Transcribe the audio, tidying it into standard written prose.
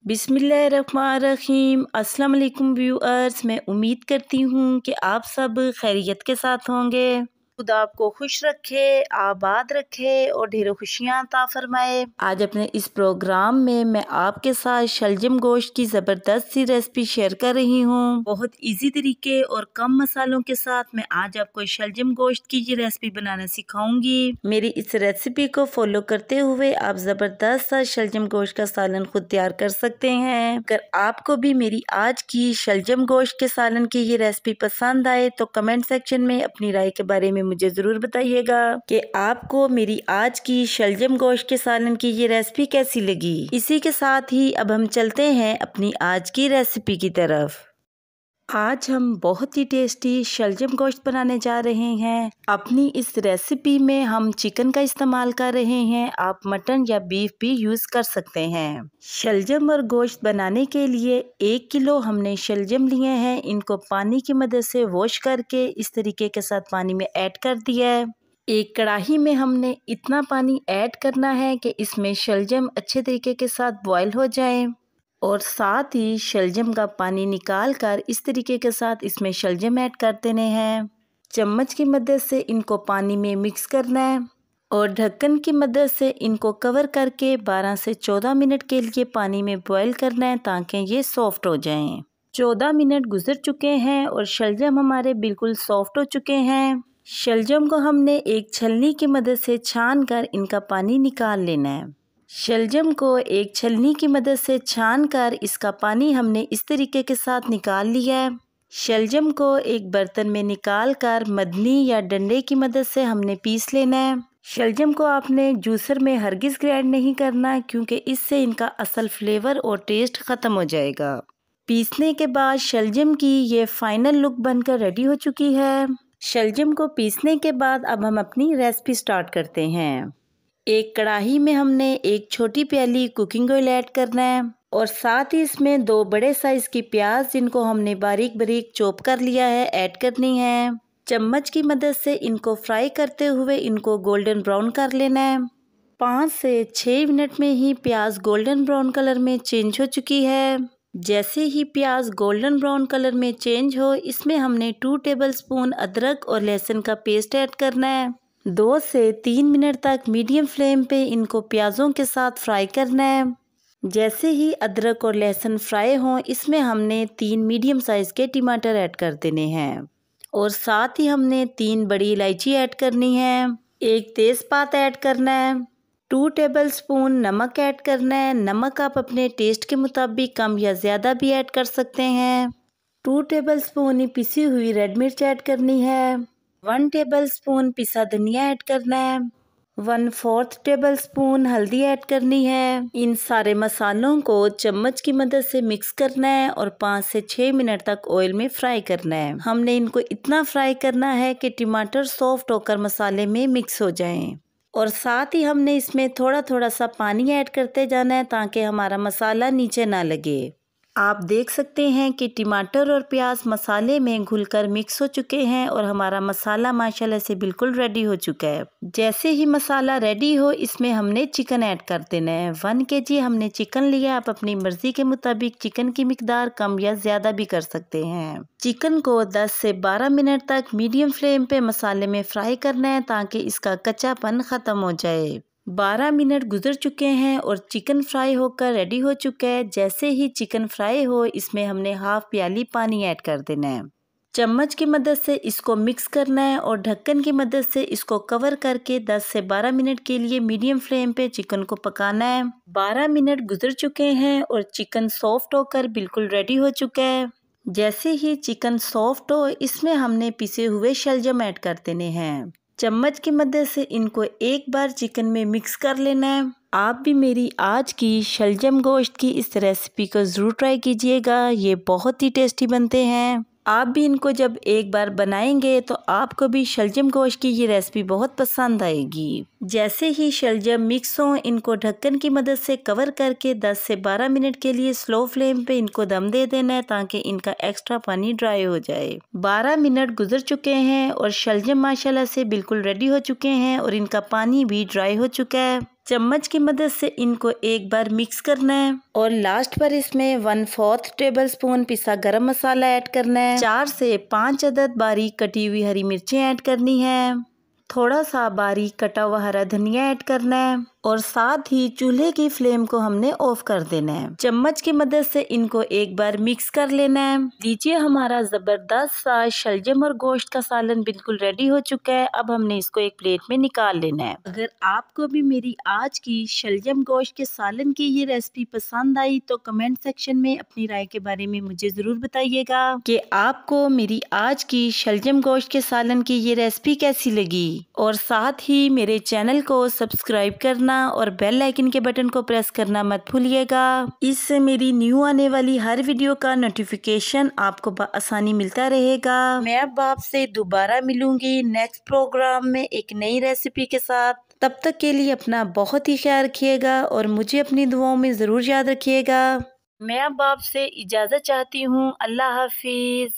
बिस्मिल्लाहिर्रहमानिर्रहीम। अस्सलाम वालेकुम व्यूअर्स, मैं उम्मीद करती हूँ कि आप सब खैरियत के साथ होंगे। खुदा आपको खुश रखे, आबाद रखे और ढेरों खुशियाँ अता फरमाए। आज अपने इस प्रोग्राम में मैं आपके साथ शलजम गोश्त की ज़बरदस्त सी रेसिपी शेयर कर रही हूँ। बहुत इजी तरीके और कम मसालों के साथ मैं आज आपको शलजम गोश्त की ये रेसिपी बनाना सिखाऊंगी। मेरी इस रेसिपी को फॉलो करते हुए आप ज़बरदस्त सा शलजम गोश्त का सालन खुद तैयार कर सकते हैं। अगर आपको भी मेरी आज की शलजम गोश्त के सालन की ये रेसिपी पसंद आए तो कमेंट सेक्शन में अपनी राय के बारे में मुझे ज़रूर बताइएगा कि आपको मेरी आज की शलजम गोश्त के सालन की ये रेसिपी कैसी लगी। इसी के साथ ही अब हम चलते हैं अपनी आज की रेसिपी की तरफ। आज हम बहुत ही टेस्टी शलजम गोश्त बनाने जा रहे हैं। अपनी इस रेसिपी में हम चिकन का इस्तेमाल कर रहे हैं, आप मटन या बीफ भी यूज़ कर सकते हैं। शलजम और गोश्त बनाने के लिए 1 किलो हमने शलजम लिए हैं। इनको पानी की मदद से वॉश करके इस तरीके के साथ पानी में ऐड कर दिया है। एक कढ़ाई में हमने इतना पानी ऐड करना है कि इसमें शलजम अच्छे तरीके के साथ बॉयल हो जाए और साथ ही शलजम का पानी निकाल कर इस तरीके के साथ इसमें शलजम ऐड कर देने हैं। चम्मच की मदद से इनको पानी में मिक्स करना है और ढक्कन की मदद से इनको कवर करके 12 से 14 मिनट के लिए पानी में बॉयल करना है ताकि ये सॉफ्ट हो जाएं। 14 मिनट गुजर चुके हैं और शलजम हमारे बिल्कुल सॉफ्ट हो चुके हैं। शलजम को हमने एक छलनी की मदद से छान कर इनका पानी निकाल लेना है। शलजम को एक छलनी की मदद से छानकर इसका पानी हमने इस तरीके के साथ निकाल लिया है। शलजम को एक बर्तन में निकालकर मदनी या डंडे की मदद से हमने पीस लेना है। शलजम को आपने जूसर में हरगिज़ ग्राइंड नहीं करना क्योंकि इससे इनका असल फ्लेवर और टेस्ट ख़त्म हो जाएगा। पीसने के बाद शलजम की ये फाइनल लुक बनकर रेडी हो चुकी है। शलजम को पीसने के बाद अब हम अपनी रेसिपी स्टार्ट करते हैं। एक कढ़ाई में हमने एक छोटी प्याली कुकिंग ऑयल ऐड करना है और साथ ही इसमें 2 बड़े साइज की प्याज जिनको हमने बारीक बारीक चॉप कर लिया है ऐड करनी है। चम्मच की मदद से इनको फ्राई करते हुए इनको गोल्डन ब्राउन कर लेना है। 5 से 6 मिनट में ही प्याज गोल्डन ब्राउन कलर में चेंज हो चुकी है। जैसे ही प्याज गोल्डन ब्राउन कलर में चेंज हो इसमें हमने 2 टेबलस्पून अदरक और लहसुन का पेस्ट ऐड करना है। 2 से 3 मिनट तक मीडियम फ्लेम पे इनको प्याज़ों के साथ फ्राई करना है। जैसे ही अदरक और लहसुन फ्राई हों इसमें हमने 3 मीडियम साइज़ के टमाटर ऐड कर देने हैं और साथ ही हमने 3 बड़ी इलायची ऐड करनी है। 1 तेज़पात ऐड करना है। 2 टेबलस्पून नमक ऐड करना है। नमक आप अपने टेस्ट के मुताबिक कम या ज़्यादा भी ऐड कर सकते हैं। 2 टेबलस्पून ही पिसी हुई रेड मिर्च ऐड करनी है। 1 टेबलस्पून पिसा धनिया ऐड करना है। 1/4 टेबलस्पून हल्दी ऐड करनी है। इन सारे मसालों को चम्मच की मदद से मिक्स करना है और 5 से 6 मिनट तक ऑयल में फ्राई करना है। हमने इनको इतना फ्राई करना है कि टमाटर सॉफ्ट होकर मसाले में मिक्स हो जाएं और साथ ही हमने इसमें थोड़ा थोड़ा सा पानी ऐड करते जाना है ताकि हमारा मसाला नीचे ना लगे। आप देख सकते हैं कि टमाटर और प्याज मसाले में घुलकर मिक्स हो चुके हैं और हमारा मसाला माशाल्लाह से बिल्कुल रेडी हो चुका है। जैसे ही मसाला रेडी हो इसमें हमने चिकन ऐड कर देना है। 1 kg हमने चिकन लिया। आप अपनी मर्जी के मुताबिक चिकन की मिकदार कम या ज़्यादा भी कर सकते हैं। चिकन को 10 से 12 मिनट तक मीडियम फ्लेम पे मसाले में फ्राई करना है ताकि इसका कच्चापन ख़त्म हो जाए। 12 मिनट गुजर चुके हैं और चिकन फ्राई होकर रेडी हो चुका है। जैसे ही चिकन फ्राई हो इसमें हमने हाफ प्याली पानी ऐड कर देना है। चम्मच की मदद से इसको मिक्स करना है और ढक्कन की मदद से इसको कवर करके 10 से 12 मिनट के लिए मीडियम फ्लेम पे चिकन को पकाना है। 12 मिनट गुजर चुके हैं और चिकन सॉफ्ट होकर बिल्कुल रेडी हो चुका है। जैसे ही चिकन सॉफ्ट हो इसमें हमने पिसे हुए शलजम ऐड कर देने हैं। चम्मच की मदद से इनको एक बार चिकन में मिक्स कर लेना है। आप भी मेरी आज की शलजम गोश्त की इस रेसिपी को ज़रूर ट्राई कीजिएगा, ये बहुत ही टेस्टी बनते हैं। आप भी इनको जब एक बार बनाएंगे तो आपको भी शलजम गोश्त की ये रेसिपी बहुत पसंद आएगी। जैसे ही शलजम मिक्स हो इनको ढक्कन की मदद से कवर करके 10 से 12 मिनट के लिए स्लो फ्लेम पे इनको दम दे देना है ताकि इनका एक्स्ट्रा पानी ड्राई हो जाए। 12 मिनट गुजर चुके हैं और शलजम माशाल्लाह से बिल्कुल रेडी हो चुके हैं और इनका पानी भी ड्राई हो चुका है। चम्मच की मदद से इनको एक बार मिक्स करना है और लास्ट पर इसमें 1/4 टेबलस्पून पिसा गरम मसाला ऐड करना है। 4 से 5 अदद बारीक कटी हुई हरी मिर्चें ऐड करनी है। थोड़ा सा बारीक कटा हुआ हरा धनिया ऐड करना है और साथ ही चूल्हे की फ्लेम को हमने ऑफ कर देना है। चम्मच की मदद से इनको एक बार मिक्स कर लेना है। लीजिए हमारा जबरदस्त सा शलजम और गोश्त का सालन बिल्कुल रेडी हो चुका है। अब हमने इसको एक प्लेट में निकाल लेना है। अगर आपको भी मेरी आज की शलजम गोश्त के सालन की ये रेसिपी पसंद आई तो कमेंट सेक्शन में अपनी राय के बारे में मुझे जरूर बताइएगा कि आपको मेरी आज की शलजम गोश्त के सालन की ये रेसिपी कैसी लगी। और साथ ही मेरे चैनल को सब्सक्राइब करना और बेल आइकन के बटन को प्रेस करना मत भूलिएगा। इससे मेरी न्यू आने वाली हर वीडियो का नोटिफिकेशन आपको आसानी मिलता रहेगा। मैं अब आपसे दोबारा मिलूंगी नेक्स्ट प्रोग्राम में एक नई रेसिपी के साथ। तब तक के लिए अपना बहुत ही ख्याल रखिएगा और मुझे अपनी दुआओं में ज़रूर याद रखिएगा। मैं अब आपसे इजाज़त चाहती हूँ। अल्लाह हाफिज़।